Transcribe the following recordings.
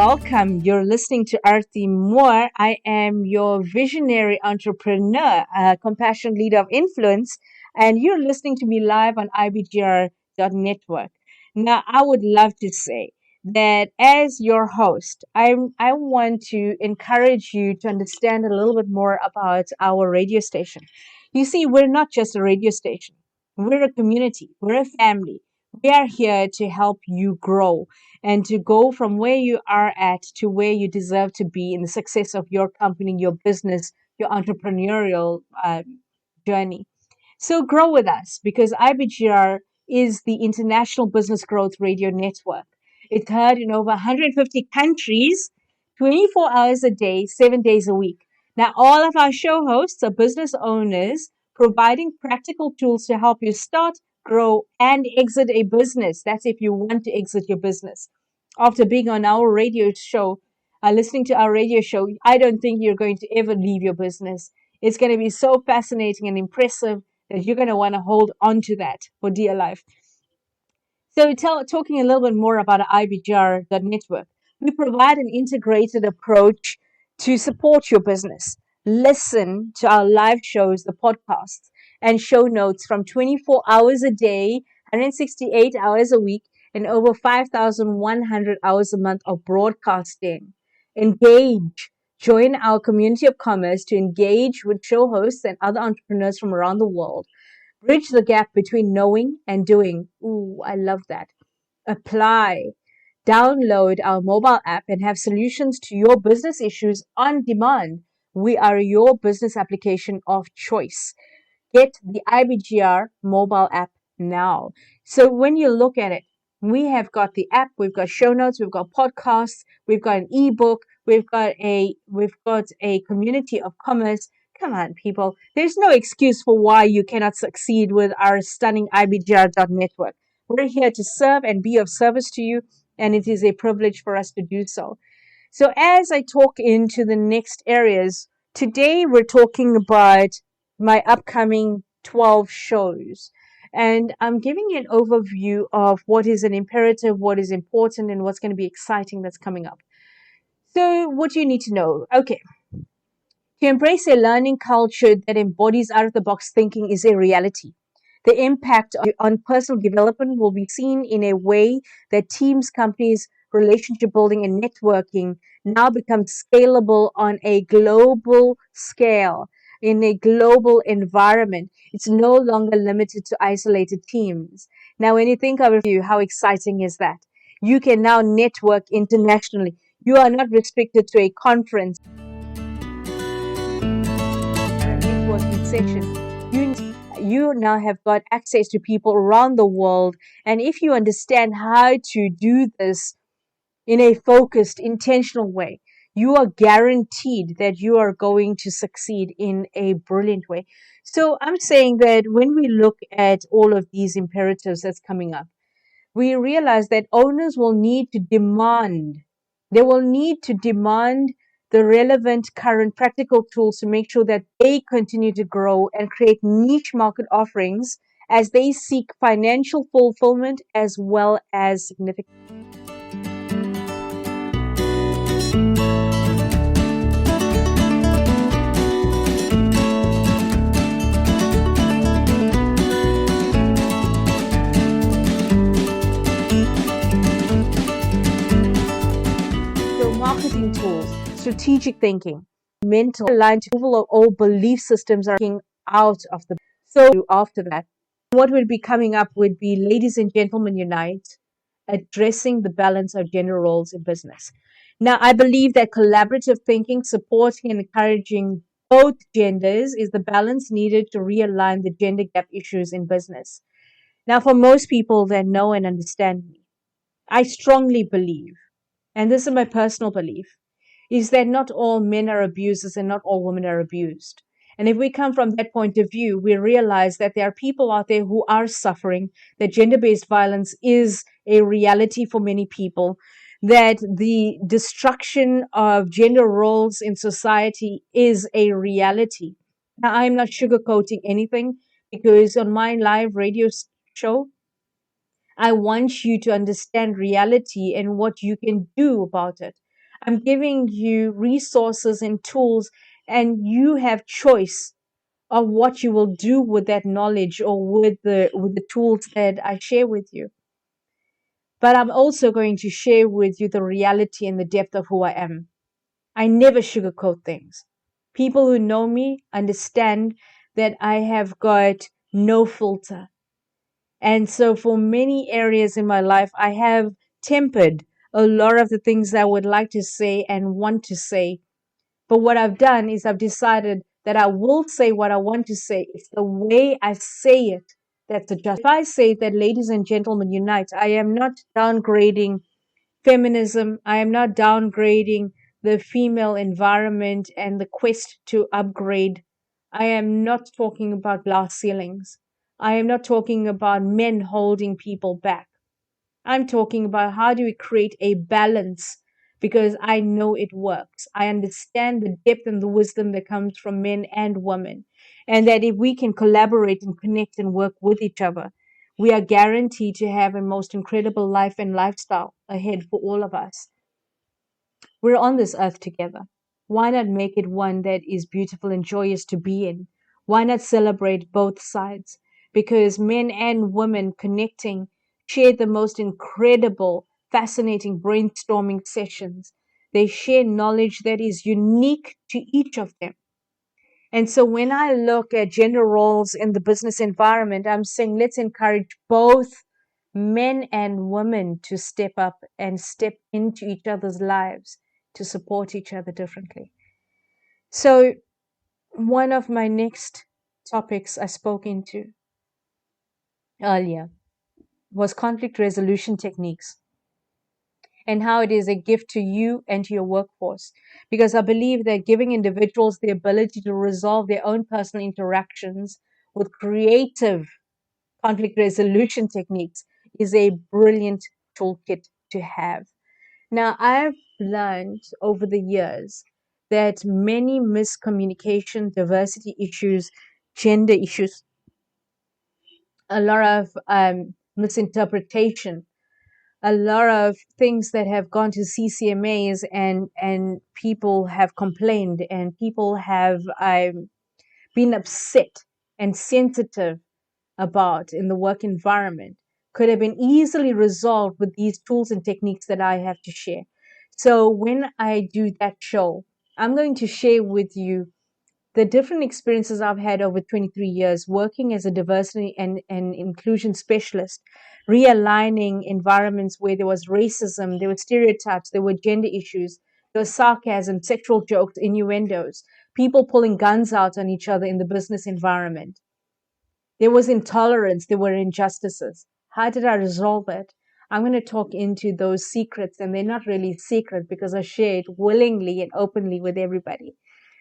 welcome. You're listening to Arthie Moore. I am your visionary entrepreneur, compassion leader of influence, and you're listening to me live on IBGR.network. Now, I would love to say that as your host, I want to encourage you to understand a little bit more about our radio station. You see, we're not just a radio station. We're a community. We're a family. We are here to help you grow and to go from where you are at to where you deserve to be in the success of your company, your business, your entrepreneurial journey. So grow with us because IBGR is the International Business Growth Radio Network. It's heard in over 150 countries, 24 hours a day, 7 days a week. Now, all of our show hosts are business owners providing practical tools to help you start, grow, and exit a business. That's if you want to exit your business. After being on our radio show, listening to our radio show, I don't think you're going to ever leave your business. It's going to be so fascinating and impressive that you're going to want to hold on to that for dear life. So, talking a little bit more about IBGR.network, we provide an integrated approach to support your business. Listen to our live shows, the podcasts, and show notes from 24 hours a day, 168 hours a week, and over 5,100 hours a month of broadcasting. Engage. Join our community of commerce to engage with show hosts and other entrepreneurs from around the world. Bridge the gap between knowing and doing. Ooh, I love that. Apply. Download our mobile app and have solutions to your business issues on demand. We are your business application of choice. Get the IBGR mobile app now. So when you look at it, we have got the app, we've got show notes, we've got podcasts, we've got an ebook, we've got a community of commerce. Come on, people. There's no excuse for why you cannot succeed with our stunning IBGR.network. We're here to serve and be of service to you, and it is a privilege for us to do so. So as I talk into the next areas, today we're talking about my upcoming 12 shows. And I'm giving you an overview of what is an imperative, what is important, and what's going to be exciting that's coming up. So what do you need to know? Okay. To embrace a learning culture that embodies out-of-the-box thinking is a reality. The impact on personal development will be seen in a way that teams, companies, relationship building, and networking now become scalable on a global scale, in a global environment. It's no longer limited to isolated teams. Now, when you think of it, how exciting is that? You can now network internationally. You are not restricted to a conference networking session. You now have got access to people around the world. And if you understand how to do this in a focused, intentional way, you are guaranteed that you are going to succeed in a brilliant way. So I'm saying that when we look at all of these imperatives that's coming up, we realize that owners will need to demand, they will need to demand the relevant current practical tools to make sure that they continue to grow and create niche market offerings as they seek financial fulfillment as well as significant. So marketing tools, strategic thinking, mental aligned to all old belief systems are getting out of the. So after that, what would be coming up would be Ladies and Gentlemen Unite, addressing the balance of gender roles in business. Now, I believe that collaborative thinking, supporting and encouraging both genders is the balance needed to realign the gender gap issues in business. Now, for most people that know and understand me, I strongly believe, and this is my personal belief, is that not all men are abusers and not all women are abused. And if we come from that point of view, we realize that there are people out there who are suffering, that gender-based violence is a reality for many people, that the destruction of gender roles in society is a reality. Now, I'm not sugarcoating anything because on my live radio show, I want you to understand reality and what you can do about it. I'm giving you resources and tools, and you have choice of what you will do with that knowledge or with the tools that I share with you. But I'm also going to share with you the reality and the depth of who I am. I never sugarcoat things. People who know me understand that I have got no filter. And so for many areas in my life, I have tempered a lot of the things that I would like to say and want to say. But what I've done is I've decided that I will say what I want to say. It's the way I say it that's adjusted. If I say that ladies and gentlemen unite, I am not downgrading feminism. I am not downgrading the female environment and the quest to upgrade. I am not talking about glass ceilings. I am not talking about men holding people back. I'm talking about how do we create a balance, because I know it works. I understand the depth and the wisdom that comes from men and women. And that if we can collaborate and connect and work with each other, we are guaranteed to have a most incredible life and lifestyle ahead for all of us. We're on this earth together. Why not make it one that is beautiful and joyous to be in? Why not celebrate both sides? Because men and women connecting share the most incredible, fascinating brainstorming sessions. They share knowledge that is unique to each of them. And so when I look at gender roles in the business environment, I'm saying let's encourage both men and women to step up and step into each other's lives to support each other differently. So one of my next topics I spoke into earlier was conflict resolution techniques and how it is a gift to you and to your workforce. Because I believe that giving individuals the ability to resolve their own personal interactions with creative conflict resolution techniques is a brilliant toolkit to have. Now, I've learned over the years that many miscommunication, diversity issues, gender issues, a lot of misinterpretation, a lot of things that have gone to CCMAs and people have complained and people have been upset and sensitive about in the work environment could have been easily resolved with these tools and techniques that I have to share. So when I do that show, I'm going to share with you the different experiences I've had over 23 years working as a diversity and inclusion specialist, realigning environments where there was racism, there were stereotypes, there were gender issues, there was sarcasm, sexual jokes, innuendos, people pulling guns out on each other in the business environment. There was intolerance, there were injustices. How did I resolve it? I'm going to talk into those secrets, and they're not really secret because I share it willingly and openly with everybody.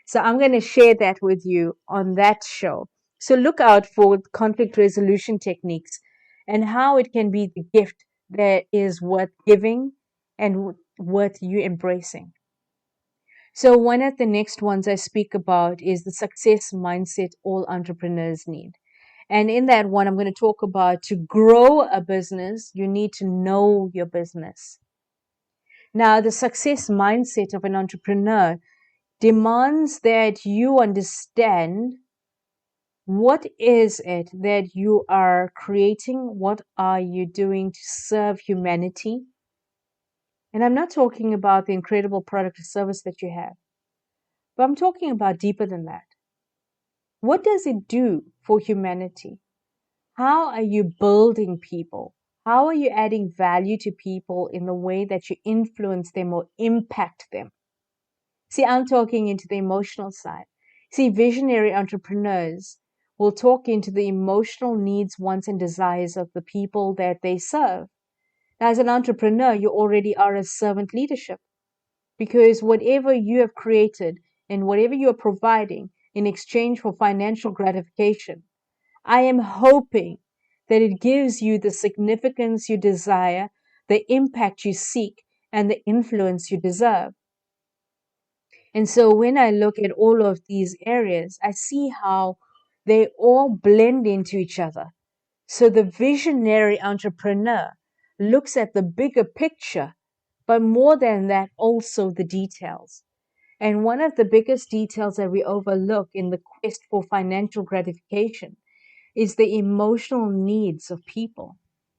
So I'm going to share that with you on that show. So look out for conflict resolution techniques and how it can be the gift that is worth giving and worth you embracing. So one of the next ones I speak about is the success mindset all entrepreneurs need. And in that one, I'm going to talk about to grow a business, you need to know your business. Now, the success mindset of an entrepreneur demands that you understand what is it that you are creating, what are you doing to serve humanity. And I'm not talking about the incredible product or service that you have, but I'm talking about deeper than that. What does it do for humanity? How are you building people? How are you adding value to people in the way that you influence them or impact them? See, I'm talking into the emotional side. See, visionary entrepreneurs will talk into the emotional needs, wants, and desires of the people that they serve. As an entrepreneur, you already are a servant leadership because whatever you have created and whatever you are providing in exchange for financial gratification, I am hoping that it gives you the significance you desire, the impact you seek, and the influence you deserve. And so when I look at all of these areas, I see how they all blend into each other. So the visionary entrepreneur looks at the bigger picture but more than that, also the details. And one of the biggest details that we overlook in the quest for financial gratification is the emotional needs of people.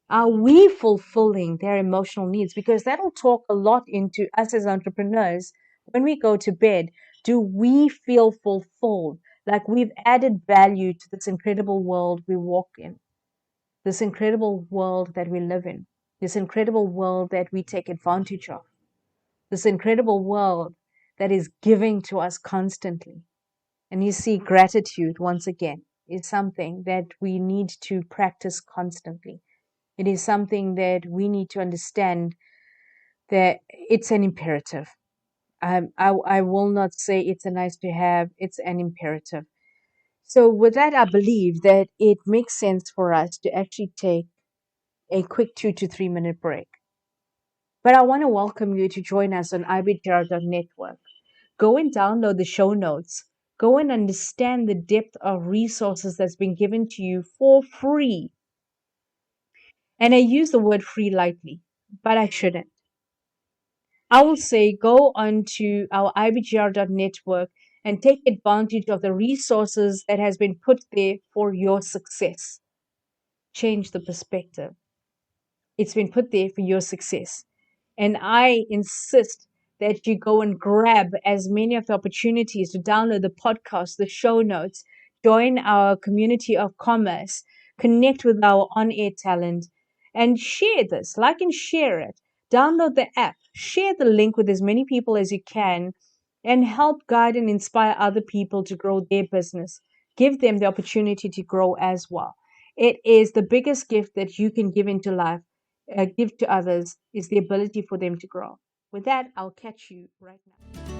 Are we fulfilling their emotional needs? Because that'll talk a lot into us as entrepreneurs. When we go to bed, do we feel fulfilled? Like we've added value to this incredible world we walk in, this incredible world that we live in, this incredible world that we take advantage of, this incredible world that is giving to us constantly. And you see, gratitude, once again, is something that we need to practice constantly. It is something that we need to understand that it's an imperative. I will not say it's a nice to have, it's an imperative. So, with that, I believe that it makes sense for us to actually take a quick 2 to 3 minute break. But I want to welcome you to join us on ibgr.network. Go and download the show notes. Go and understand the depth of resources that's been given to you for free. And I use the word free lightly, but I shouldn't. I will say go onto our ibgr.network and take advantage of the resources that has been put there for your success. Change the perspective. It's been put there for your success. And I insist that you go and grab as many of the opportunities to download the podcast, the show notes, join our community of commerce, connect with our on air talent, and share this. Like and share it. Download the app, share the link with as many people as you can, and help guide and inspire other people to grow their business. Give them the opportunity to grow as well. It is the biggest gift that you can give into life, give to others, is the ability for them to grow. With that, I'll catch you right now.